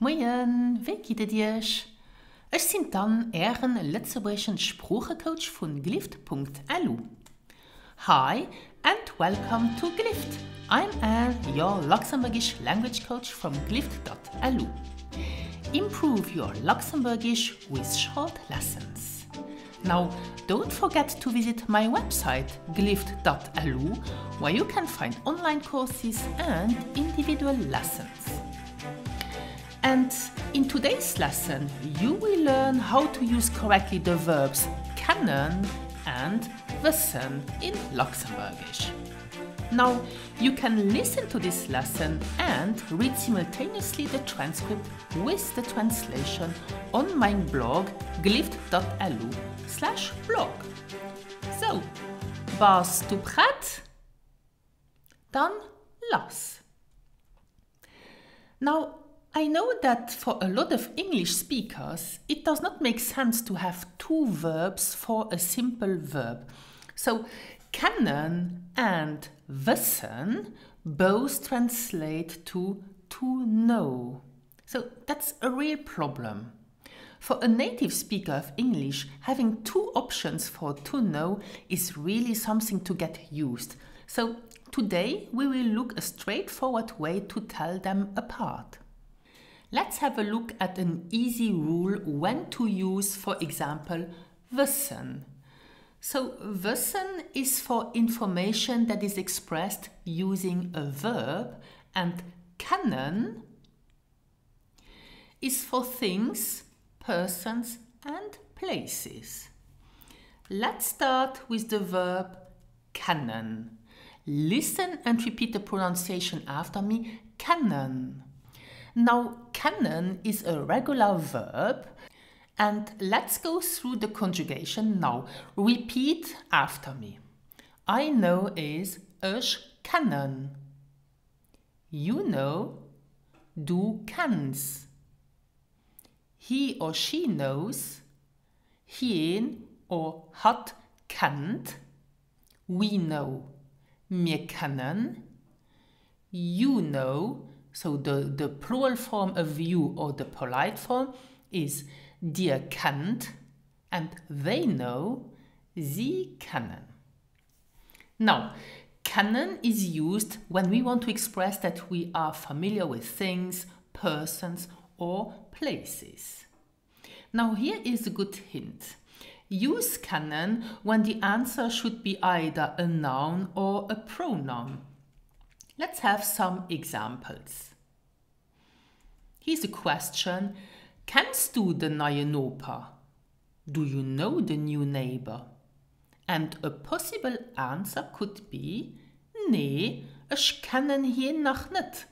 Moin, wie geht es dir? Ich bin dann Ehren Lützeburgischen Sprachcoach von Glift.lu. Hi and welcome to Glift. I'm Anne, your Luxembourgish language coach from Glift.lu. Improve your Luxembourgish with short lessons. Now, don't forget to visit my website glift.lu, where you can find online courses and individual lessons. And in today's lesson, you will learn how to use correctly the verbs kennen and wissen in Luxembourgish. Now, you can listen to this lesson and read simultaneously the transcript with the translation on my blog glift.lu/blog. So, warst du bereit? Dann los! Now, I know that for a lot of English speakers, it does not make sense to have two verbs for a simple verb. So, kennen and wissen both translate to know. So, that's a real problem. For a native speaker of English, having two options for to know is really something to get used. So, today we will look a straightforward way to tell them apart. Let's have a look at an easy rule when to use, for example, wissen. So, wissen is for information that is expressed using a verb, and kennen is for things, persons, and places. Let's start with the verb kennen. Listen and repeat the pronunciation after me. Kennen. Now, kennen is a regular verb, and let's go through the conjugation now. Repeat after me. I know is ich kennen. You know, du kennst. He or she knows, hien or hat kennt. We know, wir kennen. You know. So the plural form of you or the polite form is dir kennt, and they know, sie kennen. Now, kennen is used when we want to express that we are familiar with things, persons, or places. Now, here is a good hint. Use kennen when the answer should be either a noun or a pronoun. Let's have some examples. Here's a question. Kennst du den neuen Opa? Do you know the new neighbor? And a possible answer could be, nee, ich kenne ihn noch nicht.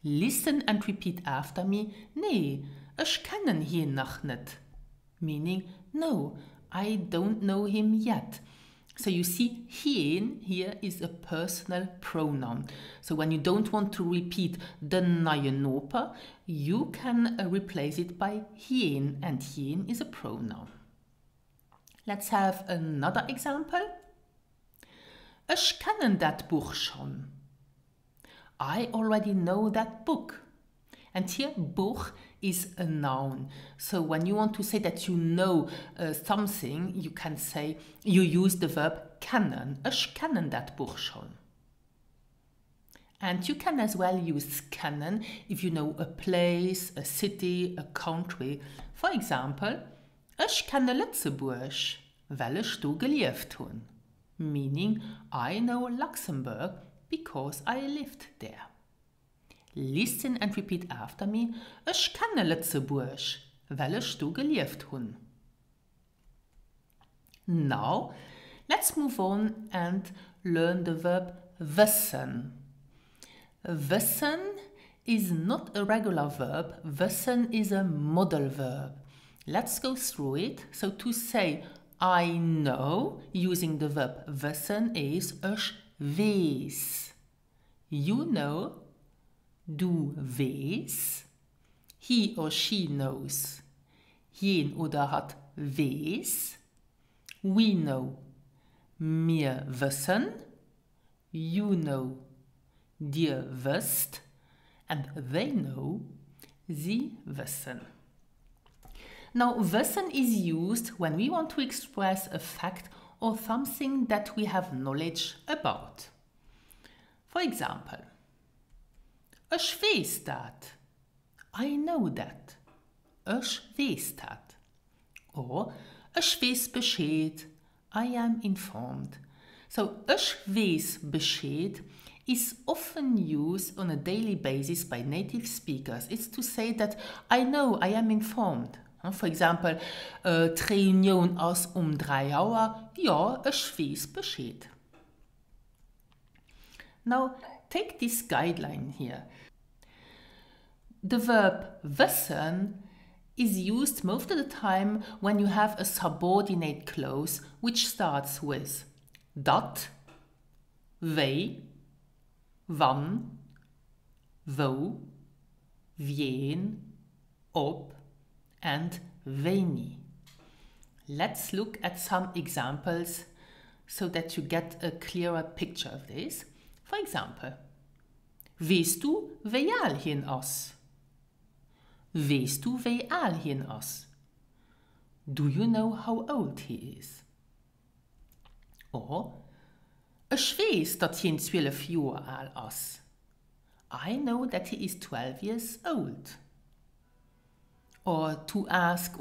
Listen and repeat after me. Nee, ich kenne ihn noch nicht. Meaning, no, I don't know him yet. So you see, hien here is a personal pronoun. So when you don't want to repeat den neuen Opa, you can replace it by hien, and hien is a pronoun. Let's have another example. Ich kenne that Buch schon. I already know that book. And here, Buch is a noun. So when you want to say that you know something, you can say, you use the verb kennen. Ich kenne that Buch schon. And you can as well use kennen if you know a place, a city, a country. For example, ich kenne Lützeburg, weil ich da gelebt habe. Meaning, I know Luxembourg because I lived there. Listen and repeat after me. Ich kenne Lützeburg, weil ich da gelebt habe. Now, let's move on and learn the verb wissen. Wissen is not a regular verb. Wissen is a modal verb. Let's go through it. So to say I know using the verb wissen is ich weiß. You know, du weißt. He or she knows. Jen oder hat weiß. We know. Wir wissen. You know. Dir wisst. And they know. Sie wissen. Now, wissen is used when we want to express a fact or something that we have knowledge about. For example, ich weiß dat. I know that. Ich weiß dat. Or, ich weiß Bescheid. I am informed. So, ich weiß Bescheid is often used on a daily basis by native speakers. It's to say that I know, I am informed. For example, die Reunion ist 3 Uhr. Ja, ich weiß Bescheid. Now, take this guideline here. The verb wissen is used most of the time when you have a subordinate clause which starts with dat, wie, wann, wo, wen, ob, and weni. Let's look at some examples so that you get a clearer picture of this. For example, weißt du, wie alt hin is? Weißt du, wie alt hin is? Do you know how old he is? Or, ich weiß, dat hin 12 Jahre alt is. I know that he is 12 years old. Or to ask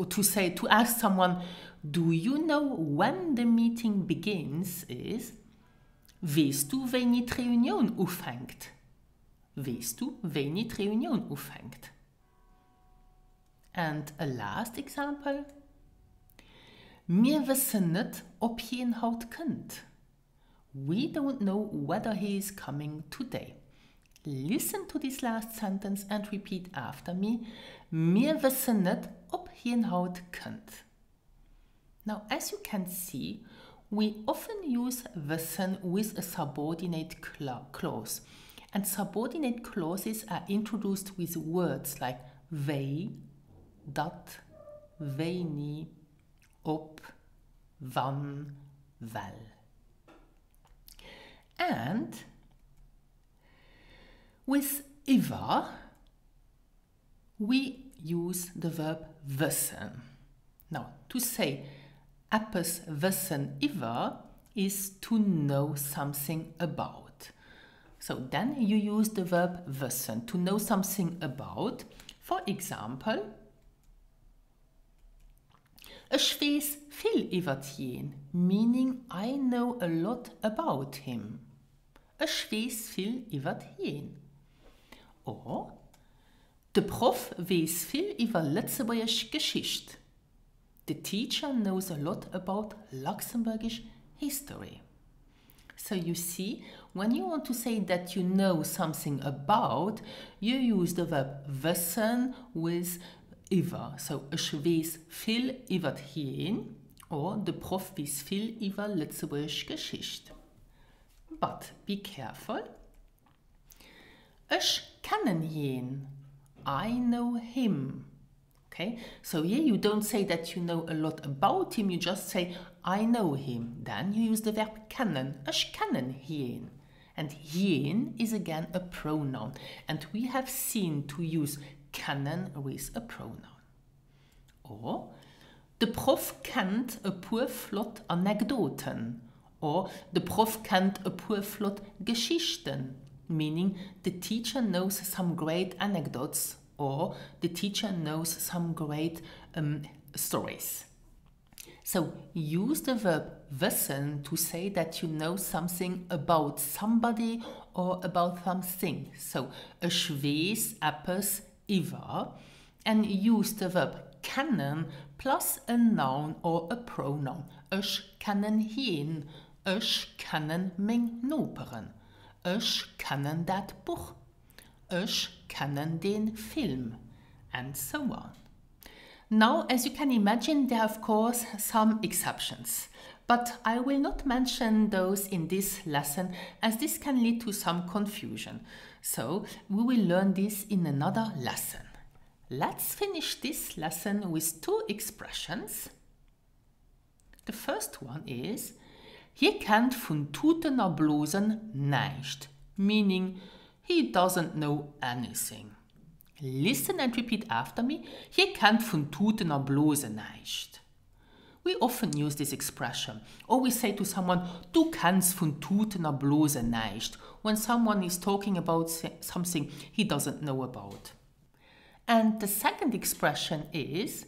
someone, do you know when the meeting begins is, weißt du, wann die Reunion aufhängt? Weißt du, wann die Reunion aufhängt? And a last example. Wir wissen nicht, ob ihn heute kommt. We don't know whether he is coming today. Listen to this last sentence and repeat after me. Wir wissen nicht, ob ihn heute kommt. Now, as you can see, we often use wissen with a subordinate clause. And subordinate clauses are introduced with words like wie, dat, weni, ob, wann, wel. And with iver, we use the verb wissen. Now, to say etwas wissen iver is to know something about. So then you use the verb wissen, to know something about. For example, ich weiß viel über ihn, meaning I know a lot about him. Ich weiß viel über ihn. Or, der Prof weiß viel über Lützeburgische Geschichte. The teacher knows a lot about Luxembourgish history. So you see, when you want to say that you know something about, you use the verb wissen with über. So, ich weiß viel über ihn, or der Prof weiß viel über Lützeburgische Geschichte. But be careful. Ich kenne ihn. I know him. Okay, so here you don't say that you know a lot about him, you just say I know him. Then you use the verb kennen. Ich kenne ihn. And ihn is again a pronoun. And we have seen to use kennen with a pronoun. Or, der Prof kennt a paar flott Anekdoten. Or, der Prof kennt a paar flott Geschichten. Meaning, the teacher knows some great anecdotes. Or, the teacher knows some great stories. So, use the verb wissen to say that you know something about somebody or about something. So, ich weiß etwas über, and use the verb kennen plus a noun or a pronoun. Ich kenne ihn, ich kenne mein Noperen, ich kenne dat Buch, ich kenne den Film, and so on. Now, as you can imagine, there are of course some exceptions, but I will not mention those in this lesson as this can lead to some confusion. So, we will learn this in another lesson. Let's finish this lesson with two expressions. The first one is, he kennt von Tutener Blosen nicht, meaning he doesn't know anything. Listen and repeat after me. Je kennt von Tuten a bloße nicht. We often use this expression, or we say to someone, du kannst von Tuten a bloße nicht, when someone is talking about something he doesn't know about. And the second expression is,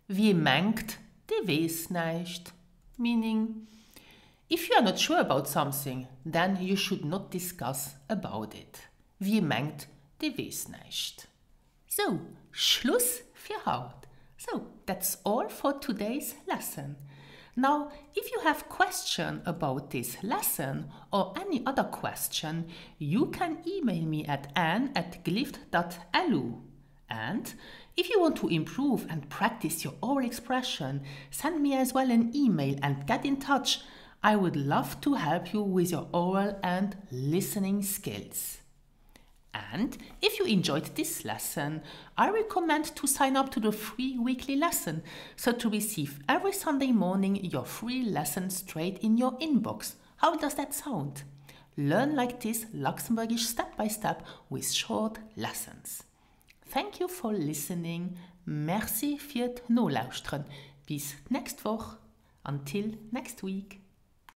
wie mengt, de weiß nicht, meaning, if you are not sure about something, then you should not discuss about it. Wie mengt, de weiß nicht. So, Schluss für heute. So, that's all for today's lesson. Now, if you have question about this lesson or any other question, you can email me at anne@glift.lu. And if you want to improve and practice your oral expression, send me as well an email and get in touch. I would love to help you with your oral and listening skills. And if you enjoyed this lesson, I recommend to sign up to the free weekly lesson, so to receive every Sunday morning your free lesson straight in your inbox. How does that sound? Learn like this Luxembourgish step by step with short lessons. Thank you for listening. Merci fürs Nolaustren. Bis nächste Woche. Until next week.